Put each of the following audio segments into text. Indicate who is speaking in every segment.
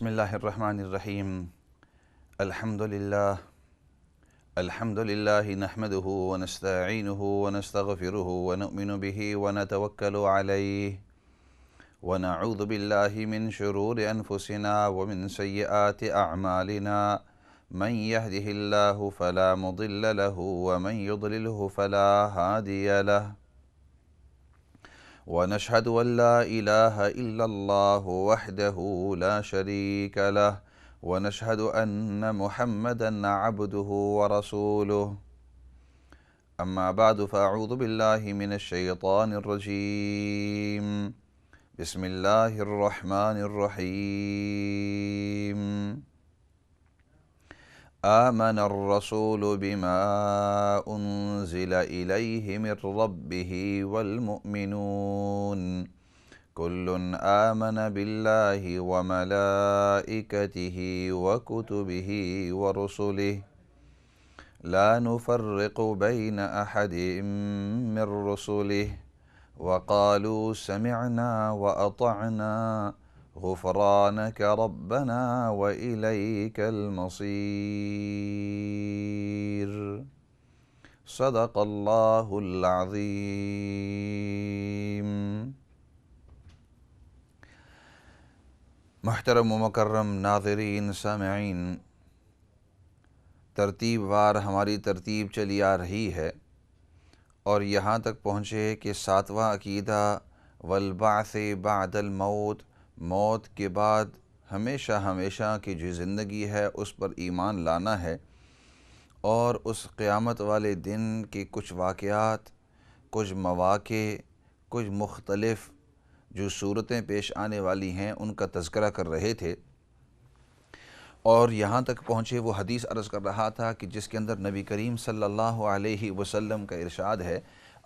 Speaker 1: بسم الله الرحمن الرحيم. الحمد لله نحمده ونستعينه ونستغفره ونؤمن به ونتوكل عليه ونعوذ بالله من شرور أنفسنا ومن سيئات أعمالنا، من يهده الله فلا مضل له ومن يضلله فلا هادي له، ونشهد أن لا إله إلا الله وحده لا شريك له، ونشهد أن محمدًا عبده ورسوله. أما بعد فأعوذ بالله من الشيطان الرجيم. بسم الله الرحمن الرحيم. آمن الرسول بما أنزل إليه من ربه والمؤمنون كل آمن بالله وملائكته وكتبه ورسله لا نفرق بين أحد من رسله وقالوا سمعنا وأطعنا غفرانك ربنا وإليك المصير. صدق اللہ العظیم. محترم و مکرم ناظرین سامعین، ترتیب وار ہماری ترتیب چلی آ رہی ہے اور یہاں تک پہنچے کہ 7واں عقیدہ والبعث بعد الموت، موت کے بعد ہمیشہ کی جو زندگی ہے اس پر ایمان لانا ہے، اور اس قیامت والے دن کے کچھ واقعات، کچھ مواقع، کچھ مختلف جو صورتیں پیش آنے والی ہیں ان کا تذکرہ کر رہے تھے. اور یہاں تک پہنچے وہ حدیث عرض کر رہا تھا کہ جس کے اندر نبی کریم صلی اللہ علیہ وسلم کا ارشاد ہے.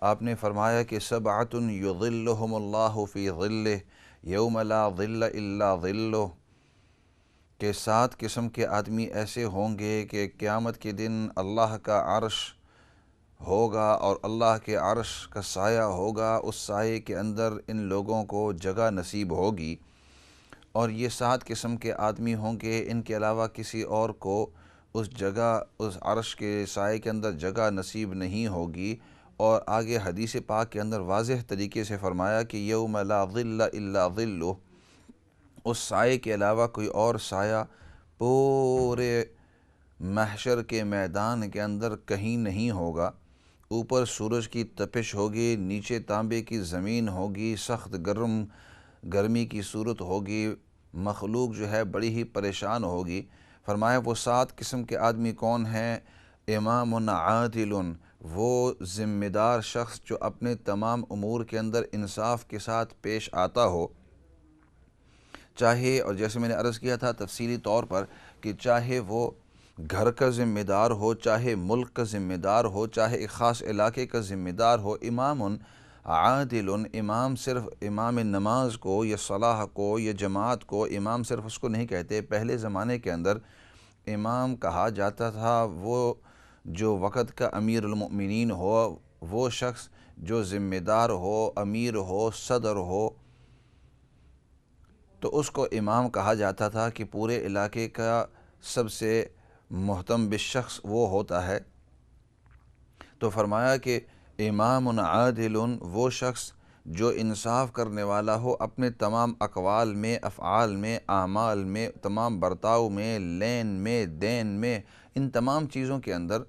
Speaker 1: آپ نے فرمایا کہ سبعۃ یظلھم اللہ فی ظلہ یوم لا ظل الا ظلہ، کہ 7 قسم کے آدمی ایسے ہوں گے کہ قیامت کے دن اللہ کا عرش ہوگا اور اللہ کے عرش کا سایہ ہوگا، اس سائے کے اندر ان لوگوں کو جگہ نصیب ہوگی. اور یہ 7 قسم کے آدمی ہوں گے، ان کے علاوہ کسی اور کو اس عرش کے سائے کے اندر جگہ نصیب نہیں ہوگی. اور آگے حدیث پاک کے اندر واضح طریقے سے فرمایا کہ یوم لا ظل الا ظلہ، اس سائے کے علاوہ کوئی اور سایہ پورے محشر کے میدان کے اندر کہیں نہیں ہوگا. اوپر سورج کی تپش ہوگی، نیچے تانبے کی زمین ہوگی، سخت گرمی کی صورت ہوگی، مخلوق جو ہے بڑی ہی پریشان ہوگی. فرمایا وہ 7 قسم کے آدمی کون ہیں؟ امام عادل، وہ ذمہ دار شخص جو اپنے تمام امور کے اندر انصاف کے ساتھ پیش آتا ہو، چاہے، اور جیسے میں نے عرض کیا تھا تفصیلی طور پر، کہ چاہے وہ گھر کا ذمہ دار ہو، چاہے ملک کا ذمہ دار ہو، چاہے ایک خاص علاقے کا ذمہ دار ہو. امام عادل، امام صرف امام نماز کو یا صلاح کو یا جماعت کو امام صرف اس کو نہیں کہتے. پہلے زمانے کے اندر امام کہا جاتا تھا وہ جو وقت کا امیر المؤمنین ہو، وہ شخص جو ذمہ دار ہو، امیر ہو، صدر ہو، تو اس کو امام کہا جاتا تھا کہ پورے علاقے کا سب سے محتم بالشخص وہ ہوتا ہے. تو فرمایا کہ امام عادل وہ شخص جو انصاف کرنے والا ہو اپنے تمام اقوال میں، افعال میں، اعمال میں، تمام برتاؤ میں، لین میں، دین میں، ان تمام چیزوں کے اندر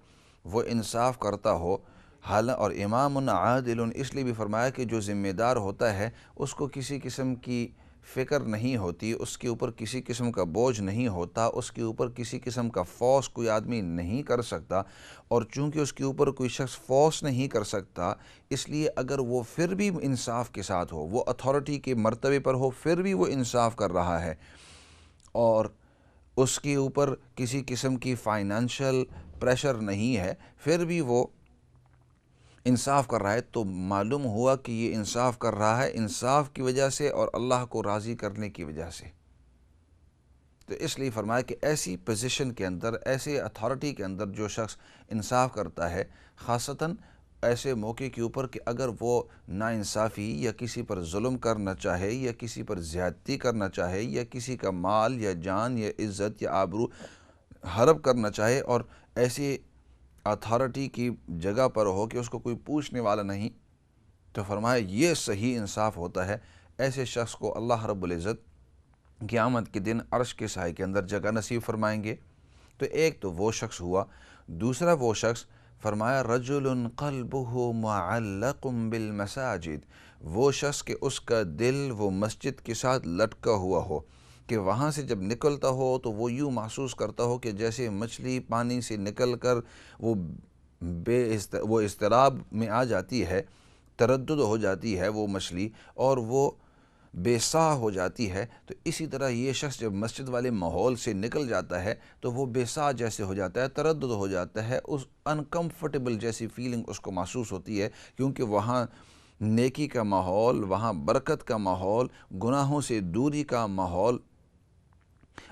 Speaker 1: وہ انصاف کرتا ہو. اور امام عادل اس لیے بھی فرمایا کہ جو ذمہ دار ہوتا ہے اس کو کسی قسم کی فکر نہیں ہوتی، اس کے اوپر کسی قسم کا بوجھ نہیں ہوتا، اس کے اوپر کسی قسم کا فورس کوئی آدمی نہیں کر سکتا. اور چونکہ اس کے اوپر کوئی شخص فورس نہیں کر سکتا، اس لیے اگر وہ پھر بھی انصاف کے ساتھ ہو، وہ اتھارٹی کے مرتبے پر ہو، پھر بھی وہ انصاف کر رہا ہے اور اس کے اوپر کسی قسم کی فائنانشل پریشر نہیں ہے، پھر بھی وہ انصاف کر رہا ہے، تو معلوم ہوا کہ یہ انصاف کر رہا ہے انصاف کی وجہ سے اور اللہ کو راضی کرنے کی وجہ سے. تو اس لیے فرمایا کہ ایسی پوزیشن کے اندر، ایسے اتھارٹی کے اندر جو شخص انصاف کرتا ہے، خاصتاً ایسے موقع کے اوپر کہ اگر وہ ناانصافی یا کسی پر ظلم کرنا چاہے یا کسی پر زیادتی کرنا چاہے یا کسی کا مال یا جان یا عزت یا آبرو ہڑپ کرنا چاہے اور ایسی اتھارٹی کی جگہ پر ہو کہ اس کو کوئی پوچھنے والا نہیں، تو فرمایا یہ صحیح انصاف ہوتا ہے۔ ایسے شخص کو اللہ رب العزت قیامت کے دن عرش کے سائے کے اندر جگہ نصیب فرمائیں گے۔ تو ایک تو وہ شخص ہوا، دوسرا وہ شخص فرمایا رجل قلبہ معلق بالمساجد، وہ شخص کہ اس کا دل وہ مسجد کے ساتھ لٹکا ہوا ہو، کہ وہاں سے جب نکلتا ہو تو وہ یوں محسوس کرتا ہو کہ جیسے مچھلی پانی سے نکل کر وہ وہ اضطراب میں آ جاتی ہے، تردد ہو جاتی ہے وہ مچھلی اور وہ بے ساہ ہو جاتی ہے، تو اسی طرح یہ شخص جب مسجد والے ماحول سے نکل جاتا ہے تو وہ بے ساہ جیسے ہو جاتا ہے، تردد ہو جاتا ہے، اس انکمفرٹیبل جیسی فیلنگ اس کو محسوس ہوتی ہے، کیونکہ وہاں نیکی کا ماحول، وہاں برکت کا ماحول، گناہوں سے دوری کا ماحول،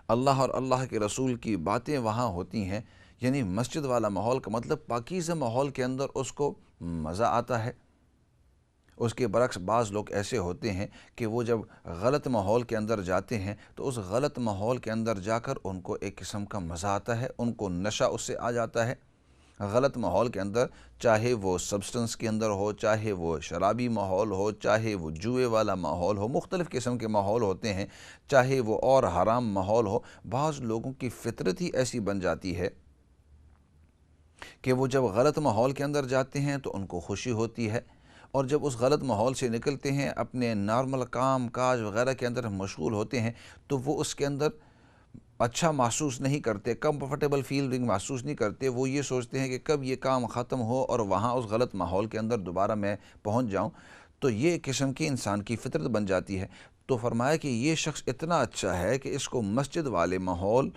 Speaker 1: اللہ اور اللہ کے رسول کی باتیں وہاں ہوتی ہیں۔ یعنی مسجد والا ماحول کا مطلب پاکیزہ ماحول کے اندر اس کو مزہ آتا ہے۔ اس کے برعکس بعض لوگ ایسے ہوتے ہیں کہ وہ جب غلط ماحول کے اندر جاتے ہیں تو اس غلط ماحول کے اندر جا کر ان کو ایک قسم کا مزہ آتا ہے، ان کو نشہ اس سے آ جاتا ہے۔ غلط ماحول کے اندر، چاہے وہ سبسٹنس کے اندر ہو، چاہے وہ شرابی ماحول ہو، چاہے وہ جوئے والا ماحول ہو، مختلف قسم کے ماحول ہوتے ہیں، چاہے وہ اور حرام ماحول ہو، بعض لوگوں کی فطرت ہی ایسی بن جاتی ہے کہ وہ جب غلط ماحول کے اندر جاتے ہیں تو ان کو خوشی ہوتی ہے، اور جب اس غلط ماحول سے نکلتے ہیں، اپنے نارمل کام کاج وغیرہ کے اندر مشغول ہوتے ہیں، تو وہ اس کے اندر اچھا محسوس نہیں کرتے، کمفرٹیبل فیلنگ محسوس نہیں کرتے۔ وہ یہ سوچتے ہیں کہ کب یہ کام ختم ہو اور وہاں اس غلط ماحول کے اندر دوبارہ میں پہنچ جاؤں۔ تو یہ قسم کی انسان کی فطرت بن جاتی ہے۔ تو فرمایا کہ یہ شخص اتنا اچھا ہے کہ اس کو مسجد والے ماحول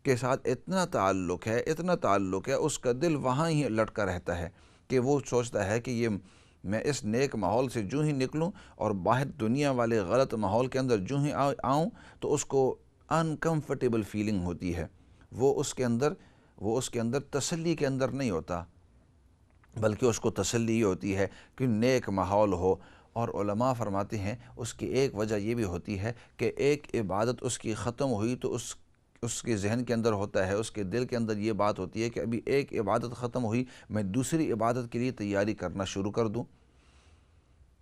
Speaker 1: کے ساتھ اتنا تعلق ہے، اس کا دل وہاں ہی لٹکا رہتا ہے کہ وہ سوچتا ہے کہ یہ میں اس نیک ماحول سے جو ہی نکلوں اور باہر دنیا والے غلط ماحول کے اندر جو ہی آؤں تو اس کو انکمفرٹیبل فیلنگ ہوتی ہے۔ وہ اس کے اندر تسلی کے اندر نہیں ہوتا، بلکہ اس کو تسلی یہ ہوتی ہے کہ نیک ماحول ہو۔ اور علماء فرماتے ہیں اس کی ایک وجہ یہ بھی ہوتی ہے کہ ایک عبادت اس کی ختم ہوئی تو اس کے ذہن کے اندر ہوتا ہے، اس کے دل کے اندر یہ بات ہوتی ہے کہ ابھی ایک عبادت ختم ہوئی، میں دوسری عبادت کے لیے تیاری کرنا شروع کر دوں۔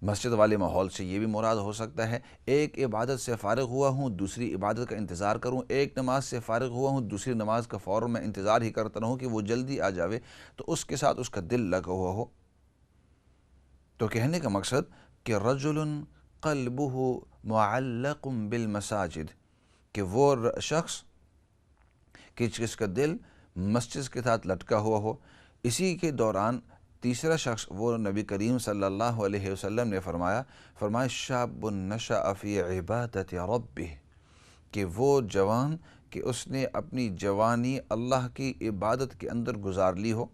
Speaker 1: مسجد والے ماحول سے یہ بھی مراد ہو سکتا ہے، ایک عبادت سے فارغ ہوا ہوں دوسری عبادت کا انتظار کروں، ایک نماز سے فارغ ہوا ہوں دوسری نماز کا فوراً میں انتظار ہی کرتا رہوں کہ وہ جلدی آ جاوے، تو اس کے ساتھ اس کا دل لگا ہوا ہو۔ تو کہنے کا مقصد کہ رجل قلبہ معلق بالمساجد، کہ وہ شخص کہ جس کا دل مسجد کے ساتھ لٹکا ہوا ہو۔ اسی کے دوران تیسرا شخص وہ نبی کریم صلی اللہ علیہ وسلم نے فرمایا شاب نشأ فی عبادت ربہ، کہ وہ جوان کہ اس نے اپنی جوانی اللہ کی عبادت کے اندر گزار لی ہو۔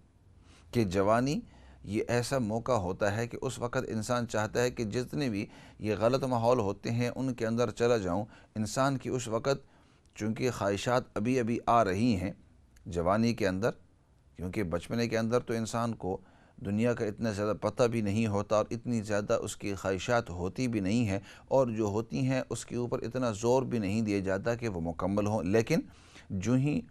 Speaker 1: کہ جوانی یہ ایسا موقع ہوتا ہے کہ اس وقت انسان چاہتا ہے کہ جتنے بھی یہ غلط ماحول ہوتے ہیں ان کے اندر چلا جاؤں۔ انسان کی اس وقت چونکہ خواہشات ابھی ابھی آ رہی ہیں جوانی کے اندر، کیونکہ بچپنے کے اندر تو انسان کو دنیا کا اتنا زیادہ پتہ بھی نہیں ہوتا اور اتنی زیادہ اس کی خواہشات ہوتی بھی نہیں ہیں، اور جو ہوتی ہیں اس کے اوپر اتنا زور بھی نہیں دیا جاتا کہ وہ مکمل ہوں۔ لیکن جو ہی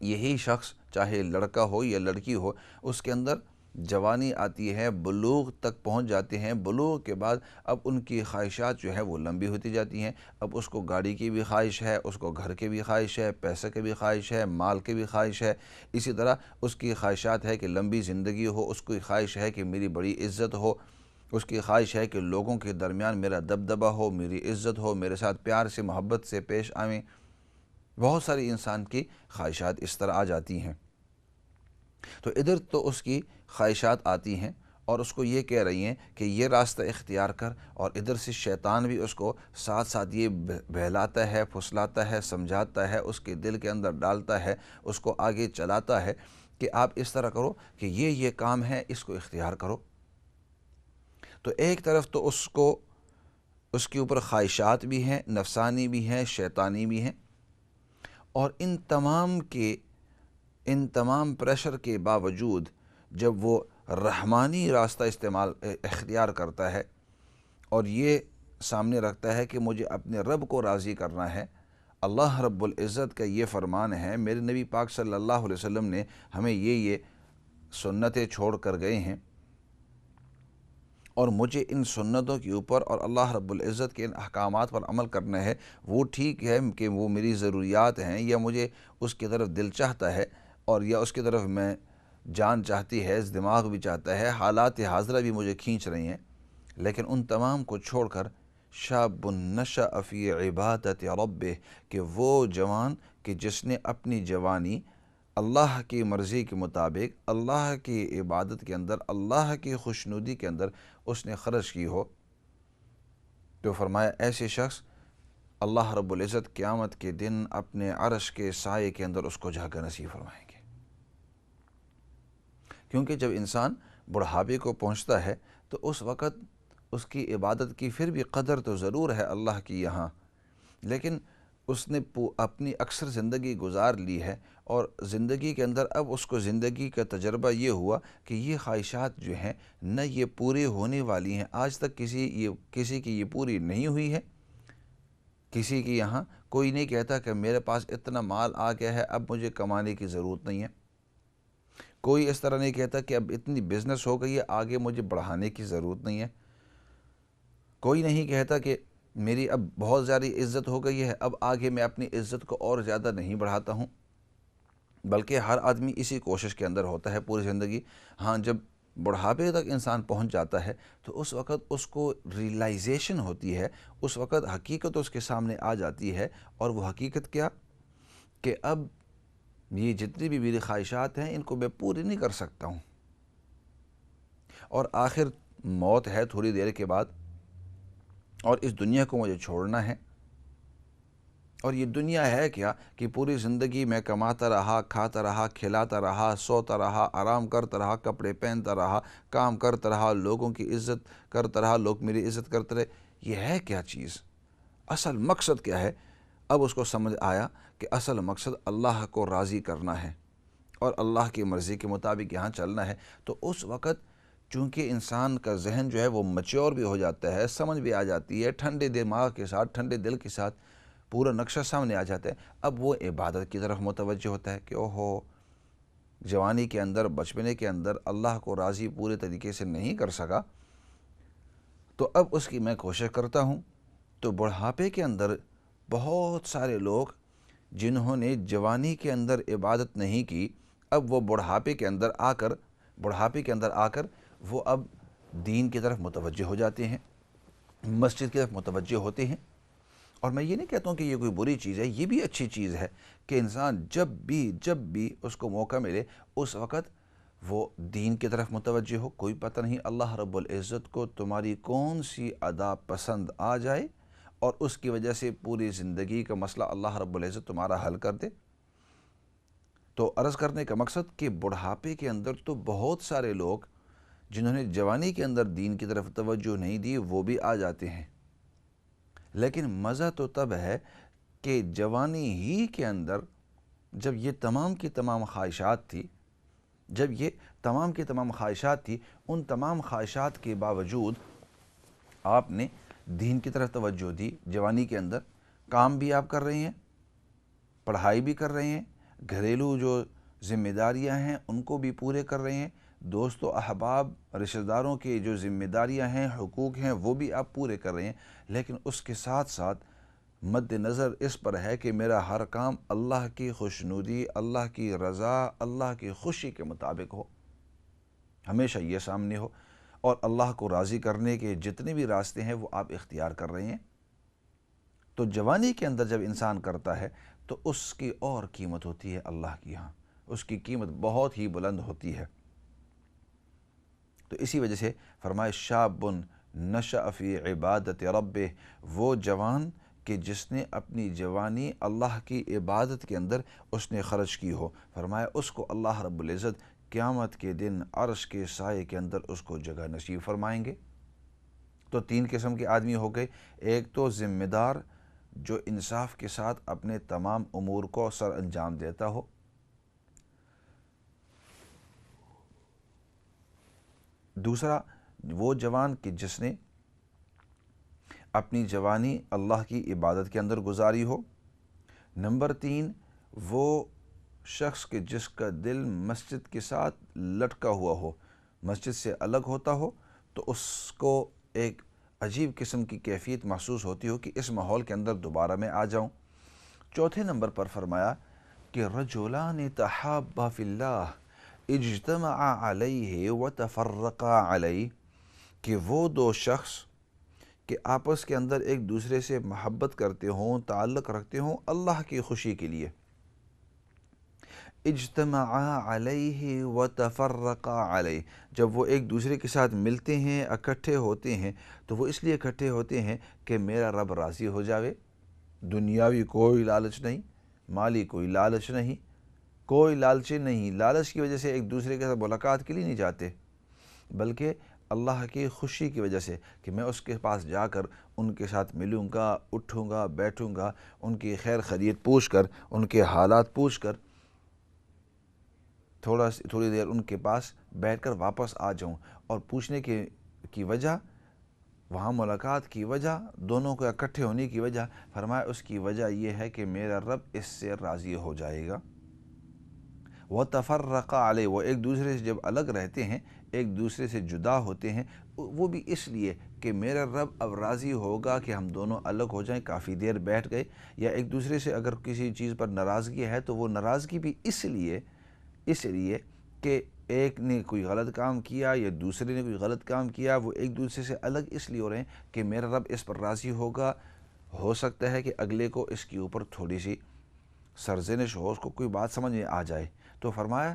Speaker 1: یہی شخص چاہے لڑکا ہو یا لڑکی ہو اس کے اندر جوانی آتی ہے، بلوغ تک پہنچ جاتے ہیں، بلوغ کے بعد اب ان کی خواہشات جو ہے وہ لمبی ہوتی جاتی ہیں۔ اب اس کو گاڑی کی بھی خواہش ہے، اس کو گھر کی بھی خواہش ہے، پیسے کی بھی خواہش ہے، مال کی بھی خواہش ہے، اسی طرح اس کی خواہشات ہے کہ لمبی زندگی ہو، اس کی خواہش ہے کہ میری بڑی عزت ہو، اس کی خواہش ہے کہ لوگوں کے درمیان میرا دبدبہ ہو، میری عزت ہو، میرے ساتھ پیار سے محبت سے پیش آئیں۔ بہت ساری انسان کی خواہشات اس طرح آ جاتی ہیں۔ تو ادھر تو اس کی خواہشات آتی ہیں اور اس کو یہ کہہ رہی ہیں کہ یہ راستہ اختیار کر، اور ادھر سے شیطان بھی اس کو ساتھ ساتھ یہ بہلاتا ہے، پھسلاتا ہے، سمجھاتا ہے، اس کے دل کے اندر ڈالتا ہے، اس کو آگے چلاتا ہے کہ آپ اس طرح کرو کہ یہ کام ہے، اس کو اختیار کرو۔ تو ایک طرف تو اس کے اوپر خواہشات بھی ہیں، نفسانی بھی ہیں، شیطانی بھی ہیں، اور ان تمام پریشر کے باوجود جب وہ رحمانی راستہ اختیار کرتا ہے اور یہ سامنے رکھتا ہے کہ مجھے اپنے رب کو راضی کرنا ہے، اللہ رب العزت کا یہ فرمان ہے، میرے نبی پاک صلی اللہ علیہ وسلم نے ہمیں یہ سنتیں چھوڑ کر گئے ہیں، اور مجھے ان سنتوں کے اوپر اور اللہ رب العزت کے ان احکامات پر عمل کرنا ہے۔ وہ ٹھیک ہے کہ وہ میری ضروریات ہیں، یا مجھے اس کی طرف دل چاہتا ہے، اور یا اس کی طرف میں جان چاہتی ہے، دماغ بھی چاہتا ہے، حالات حاضرہ بھی مجھے کھینچ رہی ہیں، لیکن ان تمام کو چھوڑ کر شاب نشأ فی عبادت ربہ، کہ وہ جوان کہ جس نے اپنی جوانی اللہ کی مرضی کے مطابق، اللہ کی عبادت کے اندر، اللہ کی خوشنودی کے اندر اس نے خرچ کی ہو، تو فرمایا ایسے شخص اللہ رب العزت قیامت کے دن اپنے عرش کے سائے کے اندر اس کو جگہ نصیب فرمائیں گے۔ کیونکہ جب انسان بڑھاپے کو پہنچتا ہے تو اس وقت اس کی عبادت کی پھر بھی قدر تو ضرور ہے اللہ کی یہاں، لیکن اس نے اپنی اکثر زندگی گزار لی ہے، اور زندگی کے اندر اب اس کو زندگی کا تجربہ یہ ہوا کہ یہ خواہشات جو ہیں نہ یہ پوری ہونے والی ہیں، آج تک کسی کی یہ پوری نہیں ہوئی ہے۔ کسی کی یہاں کوئی نہیں کہتا کہ میرے پاس اتنا مال آ گیا ہے، اب مجھے کمانے کی ضرورت نہیں ہے۔ کوئی اس طرح نہیں کہتا کہ اب اتنی بزنس ہو گئی ہے، آگے مجھے بڑھانے کی ضرورت نہیں ہے۔ کوئی نہیں کہتا کہ میری اب بہت زیادہ عزت ہو گئی ہے، اب آگے میں اپنی عزت کو اور زیادہ نہیں بڑھاتا ہوں، بلکہ ہر آدمی اسی کوشش کے اندر ہوتا ہے پوری زندگی۔ ہاں، جب بڑھاپے تک انسان پہنچ جاتا ہے تو اس وقت اس کو ریئلائزیشن ہوتی ہے، اس وقت حقیقت اس کے سامنے آ جاتی ہے، اور وہ حقیقت کیا کہ اب یہ جتنی بھی میری خواہشات ہیں ان کو میں پوری نہیں کر سکتا ہوں، اور آخر موت ہے تھوڑی دیر کے بعد، اور اس دنیا کو مجھے چھوڑنا ہے۔ اور یہ دنیا ہے کیا کہ پوری زندگی میں کماتا رہا، کھاتا رہا، کھلاتا رہا، سوتا رہا، آرام کرتا رہا، کپڑے پہنتا رہا، کام کرتا رہا، لوگوں کی عزت کرتا رہا، لوگ میری عزت کرتے رہے۔ یہ ہے کیا چیز؟ اصل مقصد کیا ہے؟ اب اس کو سمجھ آیا کہ اصل مقصد اللہ کو راضی کرنا ہے اور اللہ کی مرضی کے مطابق یہاں چلنا ہے۔ تو اس وقت چونکہ انسان کا ذہن جو ہے وہ میچور بھی ہو جاتا ہے، سمجھ بھی آ جاتی ہے، ٹھنڈے دماغ کے ساتھ، ٹھنڈے دل کے ساتھ پورا نقشہ سامنے آ جاتا ہے، اب وہ عبادت کی طرف متوجہ ہوتا ہے کہ اوہو، جوانی کے اندر، بچپنے کے اندر اللہ کو راضی پورے طریقے سے نہیں کر سکا، تو اب اس کی میں کوشش کرتا ہوں۔ تو بڑھاپے کے اندر بہت سارے لوگ جنہوں نے جوانی کے اندر عبادت نہیں کی، اب وہ بڑھاپے کے اندر آ کر وہ اب دین کی طرف متوجہ ہو جاتے ہیں، مسجد کی طرف متوجہ ہوتے ہیں۔ اور میں یہ نہیں کہتا ہوں کہ یہ کوئی بری چیز ہے، یہ بھی اچھی چیز ہے کہ انسان جب بھی اس کو موقع ملے اس وقت وہ دین کی طرف متوجہ ہو۔ کوئی پتہ نہیں اللہ رب العزت کو تمہاری کون سی ادا پسند آ جائے اور اس کی وجہ سے پوری زندگی کا مسئلہ اللہ رب العزت تمہارا حل کر دے۔ تو عرض کرنے کا مقصد کہ بڑھاپے کے اندر تو بہت سارے لوگ جنہوں نے جوانی کے اندر دین کی طرف توجہ نہیں دی وہ بھی آ جاتے ہیں، لیکن مزہ تو تب ہے کہ جوانی ہی کے اندر جب یہ تمام کی تمام خواہشات تھی، ان تمام خواہشات کے باوجود آپ نے دین کی طرف توجہ دی۔ جوانی کے اندر کام بھی آپ کر رہے ہیں، پڑھائی بھی کر رہے ہیں، گھریلو جو ذمہ داریاں ہیں ان کو بھی پورے کر رہے ہیں، دوست و احباب، رشتہ داروں کے جو ذمہ داریاں ہیں، حقوق ہیں، وہ بھی آپ پورے کر رہے ہیں، لیکن اس کے ساتھ ساتھ مد نظر اس پر ہے کہ میرا ہر کام اللہ کی خوشنودی، اللہ کی رضا، اللہ کی خوشی کے مطابق ہو، ہمیشہ یہ سامنے ہو، اور اللہ کو راضی کرنے کے جتنے بھی راستے ہیں وہ آپ اختیار کر رہے ہیں۔ تو جوانی کے اندر جب انسان کرتا ہے تو اس کی اور قیمت ہوتی ہے اللہ کی یہاں، اس کی قیمت بہت ہی بلند ہوتی ہے۔ تو اسی وجہ سے فرمائے شاب نشأ فی عبادت ربہ، وہ جوان کہ جس نے اپنی جوانی اللہ کی عبادت کے اندر اس نے خرچ کی ہو، فرمایا اس کو اللہ رب العزت قیامت کے دن عرش کے سائے کے اندر اس کو جگہ نصیب فرمائیں گے۔ تو تین قسم کے آدمی ہو گئے، ایک تو ذمہ دار جو انصاف کے ساتھ اپنے تمام امور کو سر انجام دیتا ہو، دوسرا وہ جوان کہ جس نے اپنی جوانی اللہ کی عبادت کے اندر گزاری ہو۔ نمبر 3 وہ شخص کہ جس کا دل مسجد کے ساتھ لٹکا ہوا ہو، مسجد سے الگ ہوتا ہو تو اس کو ایک عجیب قسم کی کیفیت محسوس ہوتی ہو کہ اس ماحول کے اندر دوبارہ میں آ جاؤں۔ چوتھے نمبر پر فرمایا کہ رجلان تحابا فی اللہ اجتمعا علیہ وتفرقا علیہ، کہ وہ دو شخص کہ آپس کے اندر ایک دوسرے سے محبت کرتے ہوں، تعلق رکھتے ہوں اللہ کی خوشی کے لیے، اجتمعا علیہ وتفرقا علیہ، جب وہ ایک دوسرے کے ساتھ ملتے ہیں، اکٹھے ہوتے ہیں تو وہ اس لیے اکٹھے ہوتے ہیں کہ میرا رب راضی ہو جاوے۔ دنیاوی کوئی لالچ نہیں، مالی کوئی لالچ نہیں، کوئی لالچ نہیں، لالچ کی وجہ سے ایک دوسرے کے ساتھ ملاقات کے لیے نہیں جاتے، بلکہ اللہ کی خوشی کی وجہ سے کہ میں اس کے پاس جا کر ان کے ساتھ ملوں گا، اٹھوں گا، بیٹھوں گا، ان کی خیر خیریت پوچھ کر، ان کے حالات پوچھ کر تھوڑی دیر ان کے پاس بیٹھ کر واپس آ جاؤں۔ اور پوچھنے کی وجہ، وہاں ملاقات کی وجہ، دونوں کو اکٹھے ہونے کی وجہ، فرمایا اس کی وجہ یہ ہے کہ میرا رب اس سے راضی ہو جائے گا۔ وَتَفَرَّقَ عَلَيْهِ، وہ ایک دوسرے سے جب الگ رہتے ہیں، ایک دوسرے سے جدا ہوتے ہیں، وہ بھی اس لیے کہ میرا رب اب راضی ہوگا کہ ہم دونوں الگ ہو جائیں، کافی دیر بیٹھ گئے، یا ایک دوسرے سے اگر کسی چیز پر ناراضگی ہے تو وہ ناراضگی بھی اس لیے کہ ایک نے کوئی غلط کام کیا یا دوسرے نے کوئی غلط کام کیا، وہ ایک دوسرے سے الگ اس لیے ہو رہے ہیں کہ میرا رب اس پر راضی ہوگا۔ ہو سکتا ہے کہ اگلے کو اس کے اوپر تھوڑی سی سرزنش ہو، اس کو کوئی بات سمجھ میں آ جائے، تو فرمایا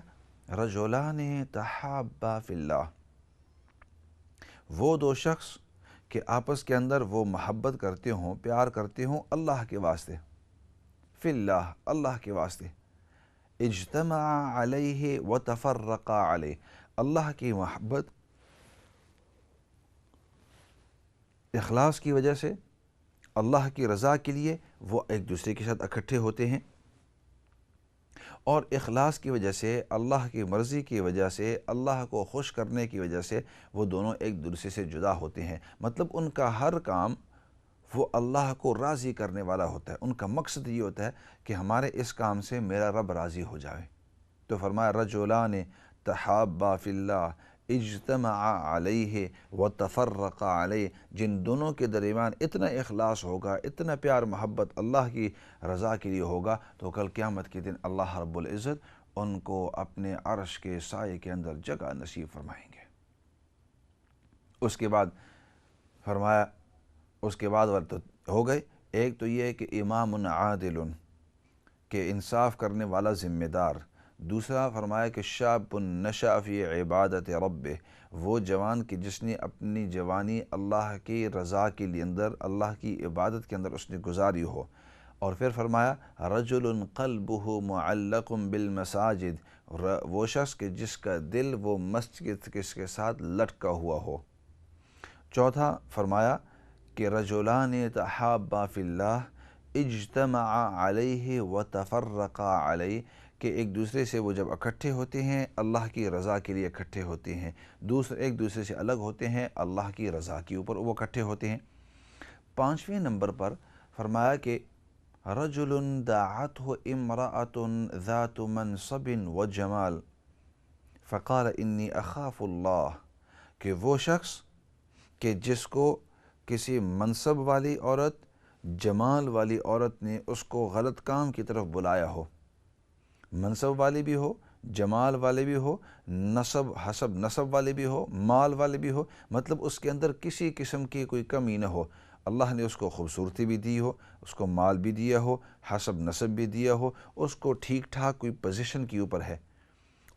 Speaker 1: رجلان تحابا فی اللہ، وہ دو شخص کہ آپس کے اندر وہ محبت کرتے ہوں، پیار کرتے ہوں اللہ کے واسطے، فی اللہ، اللہ کے واسطے، اجتمع علیہ وتفرقا علیہ، اللہ کی محبت، اخلاص کی وجہ سے، اللہ کی رضا کے لیے وہ ایک دوسرے کے ساتھ اکٹھے ہوتے ہیں، اور اخلاص کی وجہ سے، اللہ کی مرضی کی وجہ سے، اللہ کو خوش کرنے کی وجہ سے وہ دونوں ایک دوسرے سے جدا ہوتے ہیں۔ مطلب ان کا ہر کام وہ اللہ کو راضی کرنے والا ہوتا ہے، ان کا مقصد یہ ہوتا ہے کہ ہمارے اس کام سے میرا رب راضی ہو جائے۔ تو فرمایا رجلان تحابا فی اللہ اجتمعا علیہ وتفرقا علیہ، جن دونوں کے درمیان اتنا اخلاص ہوگا، اتنا پیار محبت اللہ کی رضا کے لیے ہوگا، تو کل قیامت کے دن اللہ رب العزت ان کو اپنے عرش کے سائے کے اندر جگہ نصیب فرمائیں گے۔ اس کے بعد فرمایا، اس کے بعد تو ہو گئے، ایک تو یہ ہے کہ امام عادل، کہ انصاف کرنے والا ذمہ دار، دوسرا فرمایا کہ شاب نشأ فی عبادت ربہ، وہ جوان کہ جس نے اپنی جوانی اللہ کی رضا کے لیے اندر، اللہ کی عبادت کے اندر اس نے گزاری ہو، اور پھر فرمایا رجل قلبہ معلق بالمساجد، وہ شخص کہ جس کا دل وہ مسجد کے ساتھ لٹکا ہوا ہو۔ چوتھا فرمایا کہ رجلان تحابا فی اللہ اجتمعا علیہ وتفرقا علیہ، کہ ایک دوسرے سے وہ جب اکٹھے ہوتے ہیں اللہ کی رضا کے لیے اکٹھے ہوتے ہیں، ایک دوسرے سے الگ ہوتے ہیں اللہ کی رضا کے اوپر وہ اکٹھے ہوتے ہیں۔ پانچویں نمبر پر فرمایا کہ رجل دعته امرأة ذات منصب وجمال فقال انی اخاف اللہ، کہ وہ شخص کہ جس کو کسی منصب والی عورت، جمال والی عورت نے اس کو غلط کام کی طرف بلایا ہو، منصب والے بھی ہو، جمال والے بھی ہو، نسب والے بھی ہو، مال والے بھی ہو، مطلب اس کے اندر کسی قسم کی کوئی کمی نہ ہو، اللہ نے اس کو خوبصورتی بھی دی ہو، اس کو مال بھی دیا ہو، حسب نسب بھی دیا ہو، اس کو ٹھیک ٹھاک کوئی پوزیشن کے اوپر ہے،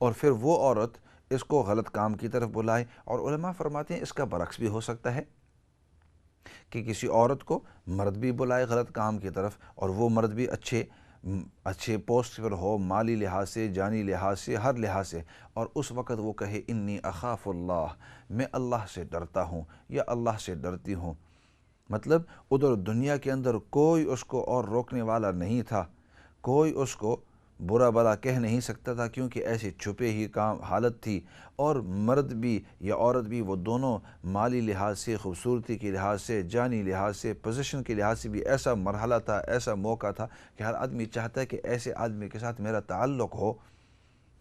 Speaker 1: اور پھر وہ عورت اس کو غلط کام کی طرف بلائے۔ اور علماء فرماتے ہیں اس کا برعکس بھی ہو سکتا ہے کہ کسی عورت کو مرد بھی بلائے غلط کام کی طرف، اور وہ مرد بھی اچھے پوسٹ پر ہو، مالی لحاظ سے، جانی لحاظ سے، ہر لحاظ سے، اور اس وقت وہ کہے انی اخاف اللہ، میں اللہ سے ڈرتا ہوں یا اللہ سے ڈرتی ہوں۔ مطلب ادھر دنیا کے اندر کوئی اس کو اور روکنے والا نہیں تھا، کوئی اس کو برا بلا کہہ نہیں سکتا تھا، کیونکہ ایسے چھپے ہی کام حالت تھی، اور مرد بھی یا عورت بھی وہ دونوں مالی لحاظ سے، خوبصورتی کے لحاظ سے، جانی لحاظ سے، پوزیشن کے لحاظ سے بھی ایسا مرحلہ تھا، ایسا موقع تھا کہ ہر آدمی چاہتا ہے کہ ایسے آدمی کے ساتھ میرا تعلق ہو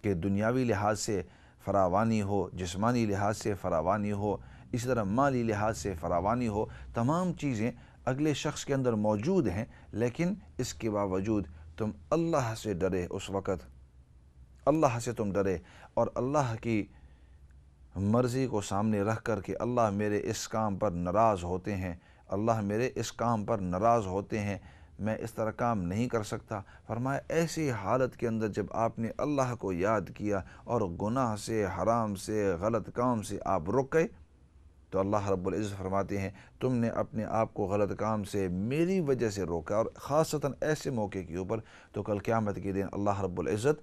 Speaker 1: کہ دنیاوی لحاظ سے فراوانی ہو، جسمانی لحاظ سے فراوانی ہو، اسی طرح مالی لحاظ سے فراوانی ہو، تمام چیزیں اگلے شخص کے اندر موجود ہیں، لیکن اس کے باوجود تم اللہ سے ڈرے، اس وقت اللہ سے تم ڈرے اور اللہ کی مرضی کو سامنے رکھ کر کہ اللہ میرے اس کام پر ناراض ہوتے ہیں، اللہ میرے اس کام پر ناراض ہوتے ہیں، میں اس طرح کام نہیں کر سکتا۔ فرمایا ایسی حالت کے اندر جب آپ نے اللہ کو یاد کیا اور گناہ سے، حرام سے، غلط کام سے آپ رک گئے، تو اللہ رب العزت فرماتے ہیں تم نے اپنے آپ کو غلط کام سے میری وجہ سے روکا، اور خاصتاً ایسے موقع کے اوپر تو کل قیامت کے دن اللہ رب العزت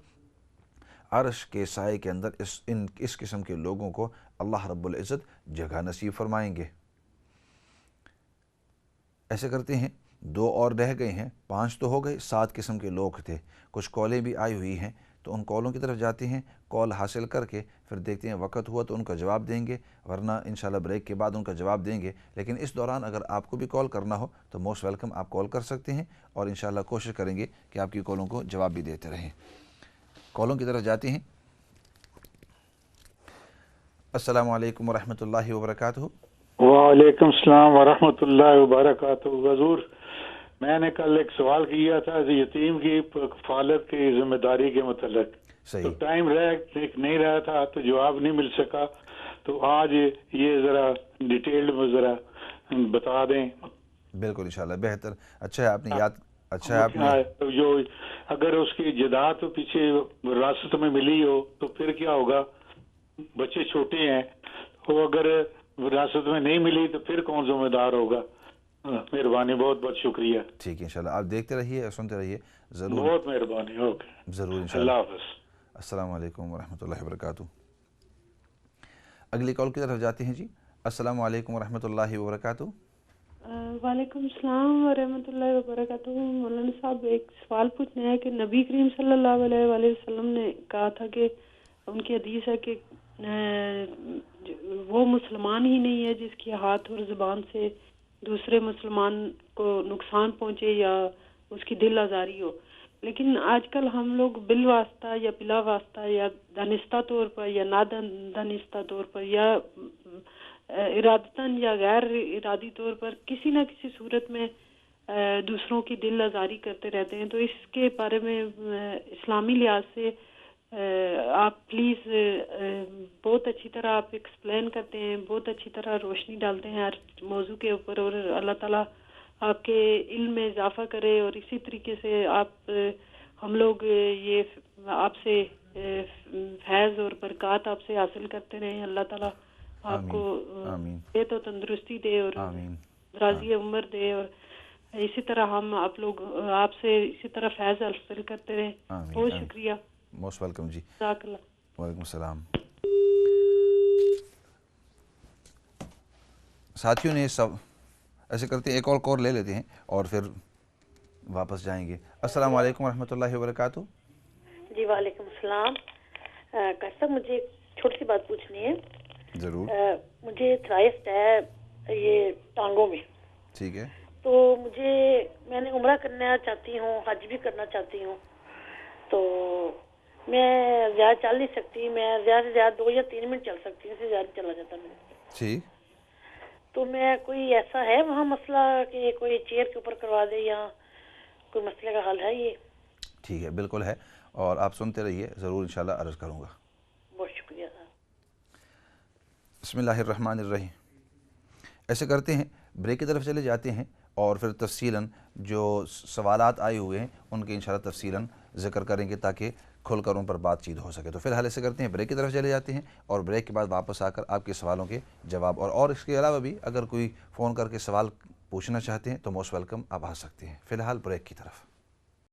Speaker 1: عرش کے سائے کے اندر اس قسم کے لوگوں کو اللہ رب العزت جگہ نصیب فرمائیں گے۔ ایسے کرتے ہیں، 2 اور رہ گئے ہیں، 5 تو ہو گئے، 7 قسم کے لوگ تھے۔ کچھ کالیں بھی آئی ہوئی ہیں، تو ان کالوں کی طرف جاتے ہیں، کال حاصل کر کے پھر دیکھتے ہیں وقت ہوا تو ان کا جواب دیں گے، ورنہ انشاءاللہ بریک کے بعد ان کا جواب دیں گے۔ لیکن اس دوران اگر آپ کو بھی کال کرنا ہو تو موسٹ ویلکم، آپ کال کر سکتے ہیں، اور انشاءاللہ کوشش کریں گے کہ آپ کی کالوں کو جواب بھی دیتے رہیں۔ کالوں کی طرف جاتے ہیں۔ السلام علیکم ورحمۃ اللہ وبرکاتہ۔
Speaker 2: وعلیکم السلام ورحمۃ اللہ وبرکاتہ۔ حضور، میں نے کل ایک سوال کیا تھا یتیم کی کفالت کی ذمہ داری کے متعلق، تو
Speaker 1: صحیح،
Speaker 2: ٹائم نہیں رہا تھا تو جواب نہیں مل سکا، تو آج یہ ذرا ڈیٹیلڈ میں ذرا بتا دیں۔
Speaker 1: بالکل انشاءاللہ، بہتر، اچھا ہے آپ نے یاد، اچھا ہے آپ نے،
Speaker 2: جو اگر اس کی جائیداد پیچھے وراثت میں ملی ہو تو پھر کیا ہوگا؟ بچے چھوٹے ہیں، وہ اگر وراثت میں نہیں ملی تو پھر کون ذمہ دار ہوگا؟ مہربانی، بہت بہت شکریہ۔
Speaker 1: ٹھیک ہے انشاءاللہ، آپ دیکھتے رہیے اور سنتے رہیے، ضرور
Speaker 2: بہت مہربانی، اوکے،
Speaker 1: ضرور انشاءاللہ۔
Speaker 2: اللہ حافظ۔
Speaker 1: السلام علیکم ورحمۃ اللہ وبرکاتہ۔ اگلی کال کی طرف جاتے ہیں جی۔ السلام علیکم ورحمۃ اللہ وبرکاتہ۔
Speaker 3: وعلیکم السلام ورحمۃ اللہ وبرکاتہ۔ مولانا صاحب، ایک سوال پوچھنا ہے کہ نبی کریم صلی اللہ علیہ وآلہ وسلم نے کہا تھا کہ ان کی حدیث ہے کہ وہ مسلمان ہی نہیں ہے جس کے ہاتھ اور زبان سے دوسرے مسلمان کو نقصان پہنچے یا اس کی دل آزاری ہو، لیکن آج کل ہم لوگ بال واسطہ یا بلا واسطہ یا دانستہ طور پر یا نادانستہ طور پر یا ارادتاً یا غیر ارادی طور پر کسی نہ کسی صورت میں دوسروں کی دل آزاری کرتے رہتے ہیں، تو اس کے بارے میں اسلامی لحاظ سے آپ پلیز بہت اچھی طرح آپ ایکسپلین کرتے ہیں، بہت اچھی طرح روشنی ڈالتے ہیں ہر موضوع کے اوپر، اور اللہ تعالیٰ آپ کے علم میں اضافہ کرے، اور اسی طریقے سے آپ ہم لوگ یہ آپ سے فیض اور برکات آپ سے حاصل کرتے رہیں۔ اللہ تعالیٰ آپ کو صحت و تندرستی دے اور دراز عمر دے، اور اسی طرح ہم آپ لوگ آپ سے اسی طرح فیض حاصل کرتے رہیں۔ بہت شکریہ،
Speaker 1: موسٹ ویلکم جی۔
Speaker 3: جزاک اللہ۔
Speaker 1: وعلیکم السلام۔ ساتھیوں نے سب ایسے کرتے ہیں، ایک اور کال لے لیتے ہیں اور پھر واپس جائیں گے۔ السلام علیکم ورحمۃ اللہ وبرکاتہ۔
Speaker 4: جی وعلیکم السلام۔ کر صاحب، مجھے ایک چھوٹی سی بات پوچھنی ہے۔
Speaker 1: ضرور۔
Speaker 4: مجھے تھرائسٹ ہے یہ ٹانگوں میں،
Speaker 1: ٹھیک ہے،
Speaker 4: تو میں نے عمرہ کرنا چاہتی ہوں، حج بھی کرنا چاہتی ہوں، تو میں زیادہ چل نہیں سکتی، میں زیادہ سے زیادہ 2 یا 3 منٹ چل سکتی ہوں، اس سے زیادہ چلا جاتا میں۔
Speaker 1: ٹھیک،
Speaker 4: تو میں کوئی ایسا ہے وہاں مسئلہ کہ کوئی چیئر کے اوپر کروا دے یا کوئی مسئلے کا حل ہے یہ؟
Speaker 1: ٹھیک ہے، بالکل ہے، اور آپ سنتے رہیے، ضرور انشاءاللہ عرض کروں گا۔
Speaker 4: بہت شکریہ صاحب۔
Speaker 1: بسم اللہ الرحمن الرحیم۔ ایسے کرتے ہیں، بریک کی طرف چلے جاتے ہیں اور پھر تفصیلاً جو سوالات آئے ہوئے ہیں ان کے انشاءاللہ تفصیلاً ذکر کریں گے تاکہ کھل کر ان پر بات چیت ہو سکے۔ تو فی الحال ایسے کرتے ہیں، بریک کی طرف چلے جاتے ہیں اور بریک کے بعد واپس آ کر آپ کے سوالوں کے جواب اور اس کے علاوہ بھی اگر کوئی فون کر کے سوال پوچھنا چاہتے ہیں تو موسٹ ویلکم، آپ آ سکتے ہیں۔ فی الحال بریک کی طرف۔